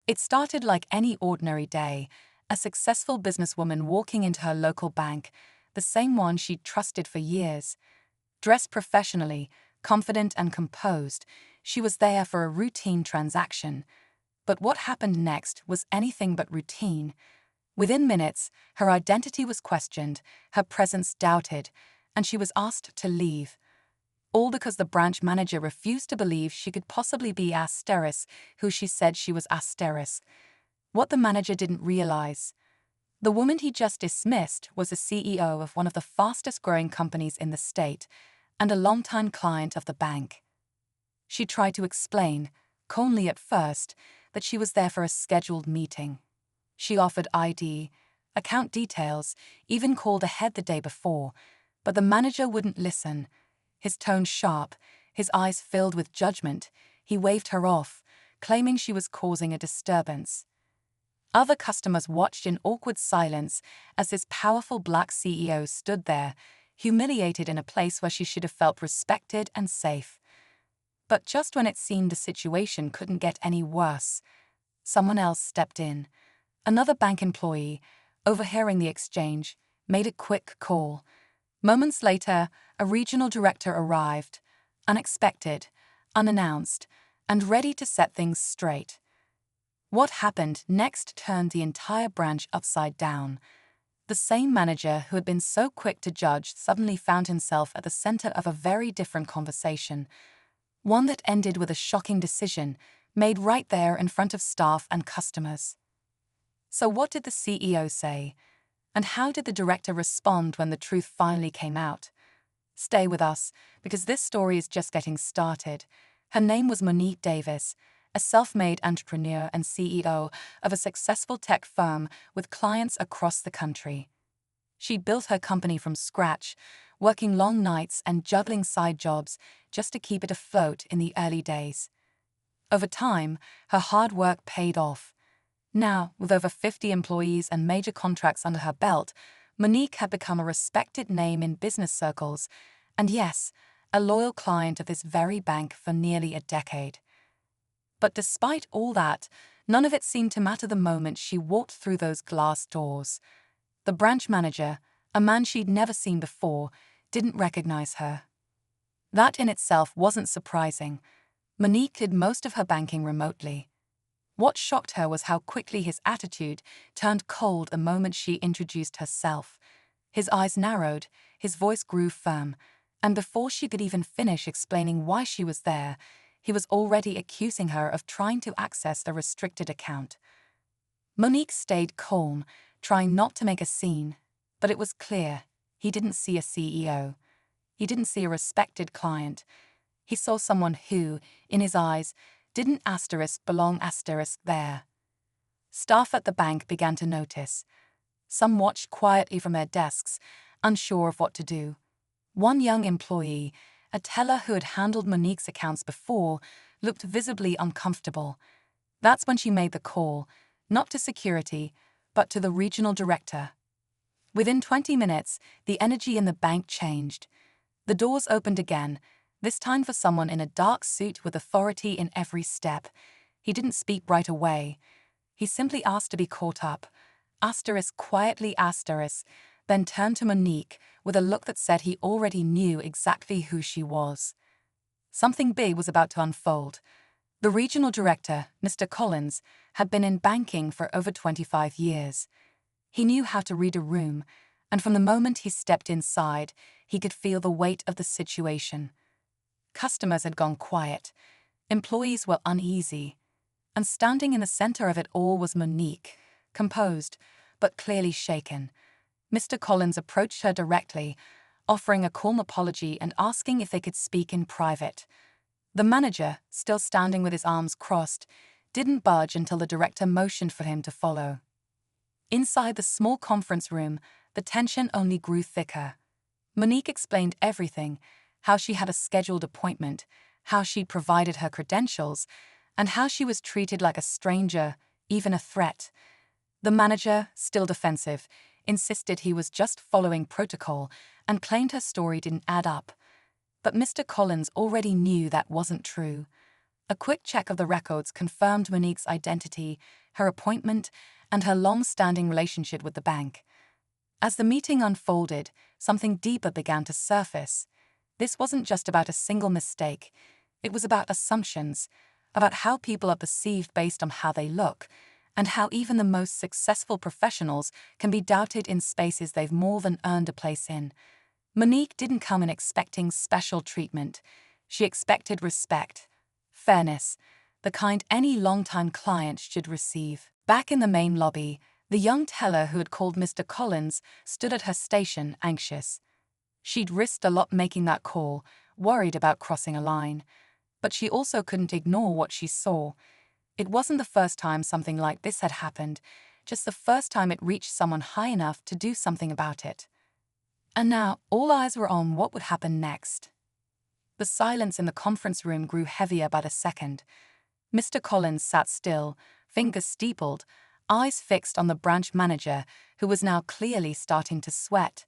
It started like any ordinary day, a successful businesswoman walking into her local bank, the same one she'd trusted for years. Dressed professionally, confident and composed, she was there for a routine transaction. But what happened next was anything but routine. Within minutes, her identity was questioned, her presence doubted, and she was asked to leave. All because the branch manager refused to believe she could possibly be Asteris, who she said she was Asteris. What the manager didn't realize: the woman he just dismissed was the CEO of one of the fastest-growing companies in the state and a longtime client of the bank. She tried to explain, calmly at first, that she was there for a scheduled meeting. She offered ID, account details, even called ahead the day before, but the manager wouldn't listen. His tone sharp, his eyes filled with judgment, he waved her off, claiming she was causing a disturbance. Other customers watched in awkward silence as this powerful black CEO stood there, humiliated in a place where she should have felt respected and safe. But just when it seemed the situation couldn't get any worse, someone else stepped in. Another bank employee, overhearing the exchange, made a quick call. Moments later, a regional director arrived, unexpected, unannounced, and ready to set things straight. What happened next turned the entire branch upside down. The same manager who had been so quick to judge suddenly found himself at the center of a very different conversation, one that ended with a shocking decision made right there in front of staff and customers. So what did the CEO say? And how did the director respond when the truth finally came out? Stay with us, because this story is just getting started. Her name was Monique Davis, a self-made entrepreneur and CEO of a successful tech firm with clients across the country. She'd built her company from scratch, working long nights and juggling side jobs just to keep it afloat in the early days. Over time, her hard work paid off. Now, with over 50 employees and major contracts under her belt, Monique had become a respected name in business circles, and yes, a loyal client of this very bank for nearly a decade. But despite all that, none of it seemed to matter the moment she walked through those glass doors. The branch manager, a man she'd never seen before, didn't recognize her. That in itself wasn't surprising. Monique did most of her banking remotely. What shocked her was how quickly his attitude turned cold the moment she introduced herself. His eyes narrowed, his voice grew firm, and before she could even finish explaining why she was there, he was already accusing her of trying to access the restricted account. Monique stayed calm, trying not to make a scene, but it was clear he didn't see a CEO. He didn't see a respected client. He saw someone who, in his eyes, didn't belong there. Staff at the bank began to notice. Some watched quietly from their desks, unsure of what to do. One young employee, a teller who had handled Monique's accounts before, looked visibly uncomfortable. That's when she made the call, not to security, but to the regional director. Within 20 minutes, the energy in the bank changed. The doors opened again, this time for someone in a dark suit with authority in every step. He didn't speak right away. He simply asked to be caught up. Quietly, then turned to Monique with a look that said he already knew exactly who she was. Something big was about to unfold. The regional director, Mr. Collins, had been in banking for over 25 years. He knew how to read a room, and from the moment he stepped inside, he could feel the weight of the situation. Customers had gone quiet. Employees were uneasy. And standing in the center of it all was Monique, composed, but clearly shaken. Mr. Collins approached her directly, offering a calm apology and asking if they could speak in private. The manager, still standing with his arms crossed, didn't budge until the director motioned for him to follow. Inside the small conference room, the tension only grew thicker. Monique explained everything: how she had a scheduled appointment, how she'd provided her credentials, and how she was treated like a stranger, even a threat. The manager, still defensive, insisted he was just following protocol and claimed her story didn't add up. But Mr. Collins already knew that wasn't true. A quick check of the records confirmed Monique's identity, her appointment, and her long-standing relationship with the bank. As the meeting unfolded, something deeper began to surface. This wasn't just about a single mistake. It was about assumptions, about how people are perceived based on how they look, and how even the most successful professionals can be doubted in spaces they've more than earned a place in. Monique didn't come in expecting special treatment. She expected respect, fairness, the kind any long-time client should receive. Back in the main lobby, the young teller who had called Mr. Collins stood at her station, anxious. She'd risked a lot making that call, worried about crossing a line. But she also couldn't ignore what she saw. It wasn't the first time something like this had happened, just the first time it reached someone high enough to do something about it. And now, all eyes were on what would happen next. The silence in the conference room grew heavier by the second. Mr. Collins sat still, fingers steepled, eyes fixed on the branch manager, who was now clearly starting to sweat.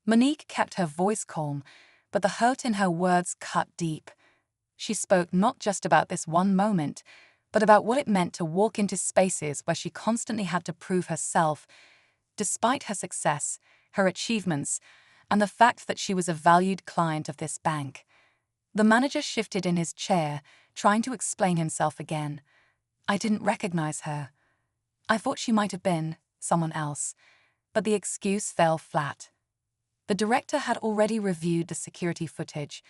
Monique kept her voice calm, but the hurt in her words cut deep. She spoke not just about this one moment, but about what it meant to walk into spaces where she constantly had to prove herself, despite her success, her achievements, and the fact that she was a valued client of this bank. The manager shifted in his chair, trying to explain himself again. I didn't recognize her. I thought she might have been someone else, but the excuse fell flat. The director had already reviewed the security footage.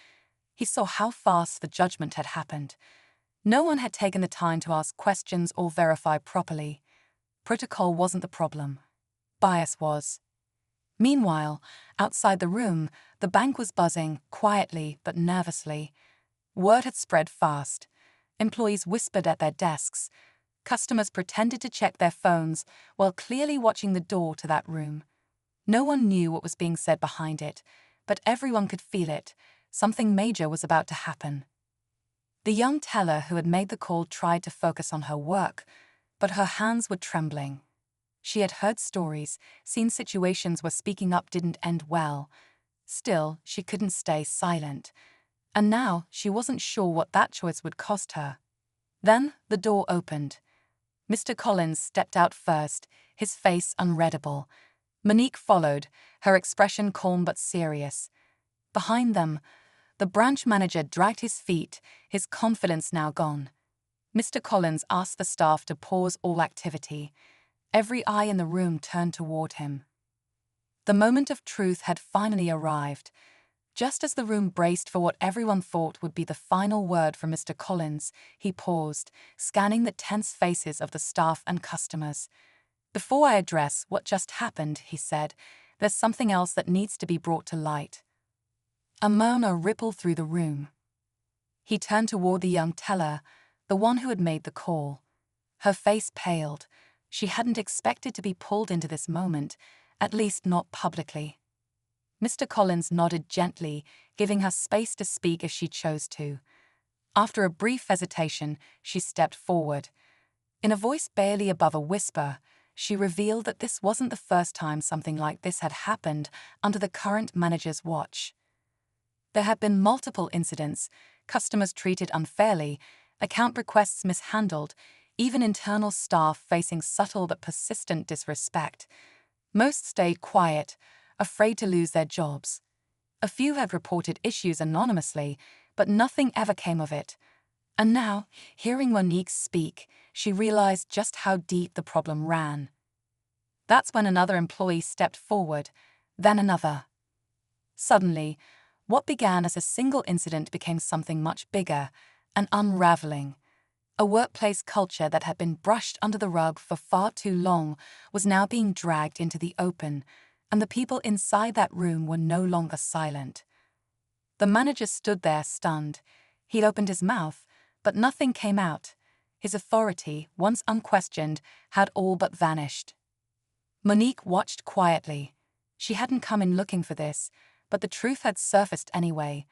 He saw how fast the judgment had happened. No one had taken the time to ask questions or verify properly. Protocol wasn't the problem. Bias was. Meanwhile, outside the room, the bank was buzzing, quietly but nervously. Word had spread fast. Employees whispered at their desks. Customers pretended to check their phones while clearly watching the door to that room. No one knew what was being said behind it, but everyone could feel it. Something major was about to happen. The young teller who had made the call tried to focus on her work, but her hands were trembling. She had heard stories, seen situations where speaking up didn't end well. Still, she couldn't stay silent. And now, she wasn't sure what that choice would cost her. Then, the door opened. Mr. Collins stepped out first, his face unreadable. Monique followed, her expression calm but serious. Behind them, the branch manager dragged his feet, his confidence now gone. Mr. Collins asked the staff to pause all activity. Every eye in the room turned toward him. The moment of truth had finally arrived. Just as the room braced for what everyone thought would be the final word from Mr. Collins, he paused, scanning the tense faces of the staff and customers. Before I address what just happened, he said, there's something else that needs to be brought to light. A murmur rippled through the room. He turned toward the young teller, the one who had made the call. Her face paled. She hadn't expected to be pulled into this moment, at least not publicly. Mr. Collins nodded gently, giving her space to speak if she chose to. After a brief hesitation, she stepped forward. In a voice barely above a whisper, she revealed that this wasn't the first time something like this had happened under the current manager's watch. There had been multiple incidents, customers treated unfairly, account requests mishandled, even internal staff facing subtle but persistent disrespect. Most stayed quiet, afraid to lose their jobs. A few had reported issues anonymously, but nothing ever came of it. And now, hearing Monique speak, she realized just how deep the problem ran. That's when another employee stepped forward, then another. Suddenly, what began as a single incident became something much bigger, an unraveling. A workplace culture that had been brushed under the rug for far too long was now being dragged into the open, and the people inside that room were no longer silent. The manager stood there stunned. He'd opened his mouth, but nothing came out. His authority, once unquestioned, had all but vanished. Monique watched quietly. She hadn't come in looking for this, but the truth had surfaced anyway.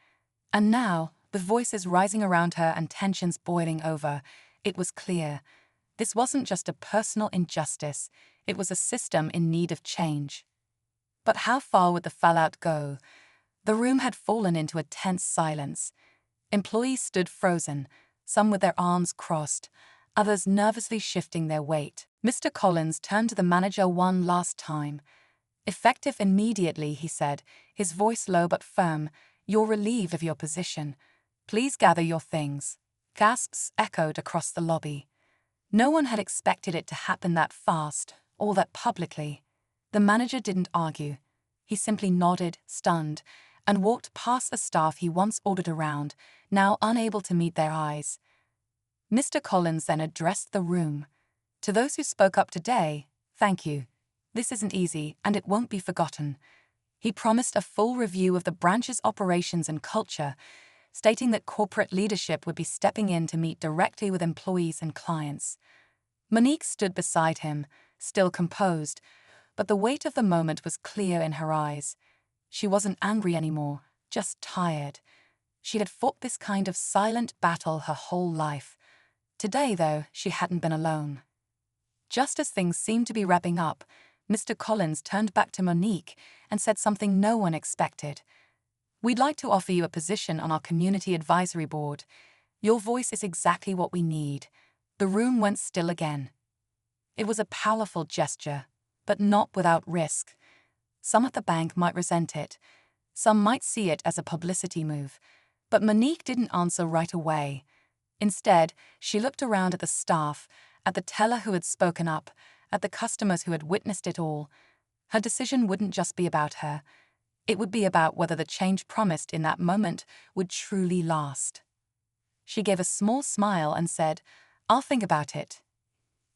And now, with voices rising around her and tensions boiling over, it was clear. This wasn't just a personal injustice, it was a system in need of change. But how far would the fallout go? The room had fallen into a tense silence. Employees stood frozen, some with their arms crossed, others nervously shifting their weight. Mr. Collins turned to the manager one last time. Effective immediately, he said, his voice low but firm. "You're relieved of your position. Please gather your things." Gasps echoed across the lobby. No one had expected it to happen that fast, or that publicly. The manager didn't argue. He simply nodded, stunned, and walked past the staff he once ordered around, now unable to meet their eyes. Mr. Collins then addressed the room. "To those who spoke up today, thank you. This isn't easy, and it won't be forgotten." He promised a full review of the branch's operations and culture, stating that corporate leadership would be stepping in to meet directly with employees and clients. Monique stood beside him, still composed, but the weight of the moment was clear in her eyes. She wasn't angry anymore, just tired. She had fought this kind of silent battle her whole life. Today, though, she hadn't been alone. Just as things seemed to be wrapping up, Mr. Collins turned back to Monique and said something no one expected. "We'd like to offer you a position on our community advisory board. Your voice is exactly what we need." The room went still again. It was a powerful gesture, but not without risk. Some at the bank might resent it. Some might see it as a publicity move. But Monique didn't answer right away. Instead, she looked around at the staff, at the teller who had spoken up, at the customers who had witnessed it all. Her decision wouldn't just be about her. It would be about whether the change promised in that moment would truly last. She gave a small smile and said, "I'll think about it."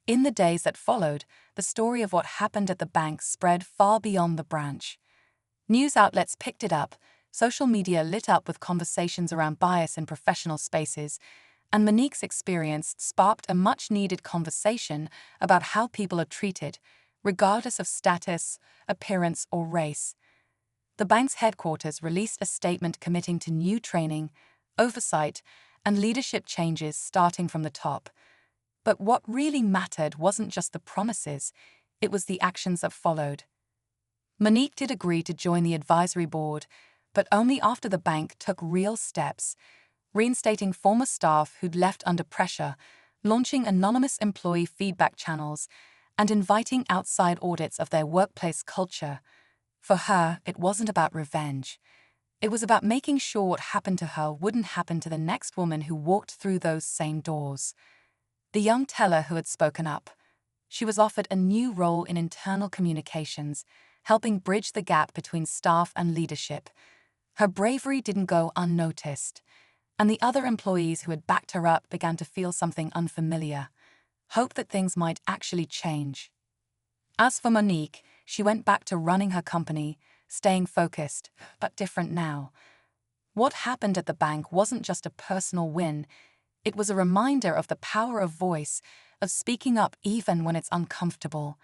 In the days that followed, the story of what happened at the bank spread far beyond the branch. News outlets picked it up, social media lit up with conversations around bias in professional spaces, and Monique's experience sparked a much-needed conversation about how people are treated, regardless of status, appearance, or race. The bank's headquarters released a statement committing to new training, oversight, and leadership changes starting from the top. But what really mattered wasn't just the promises, it was the actions that followed. Monique did agree to join the advisory board, but only after the bank took real steps, reinstating former staff who'd left under pressure, launching anonymous employee feedback channels, and inviting outside audits of their workplace culture. For her, it wasn't about revenge. It was about making sure what happened to her wouldn't happen to the next woman who walked through those same doors. The young teller who had spoken up. She was offered a new role in internal communications, helping bridge the gap between staff and leadership. Her bravery didn't go unnoticed, and the other employees who had backed her up began to feel something unfamiliar, hope that things might actually change. As for Monique, she went back to running her company, staying focused, but different now. What happened at the bank wasn't just a personal win, it was a reminder of the power of voice, of speaking up even when it's uncomfortable.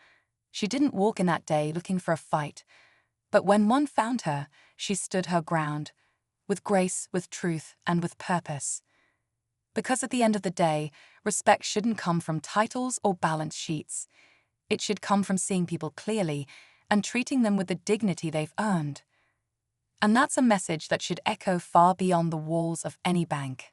She didn't walk in that day looking for a fight, but when one found her, she stood her ground, with grace, with truth, and with purpose. Because at the end of the day, respect shouldn't come from titles or balance sheets. It should come from seeing people clearly and treating them with the dignity they've earned. And that's a message that should echo far beyond the walls of any bank.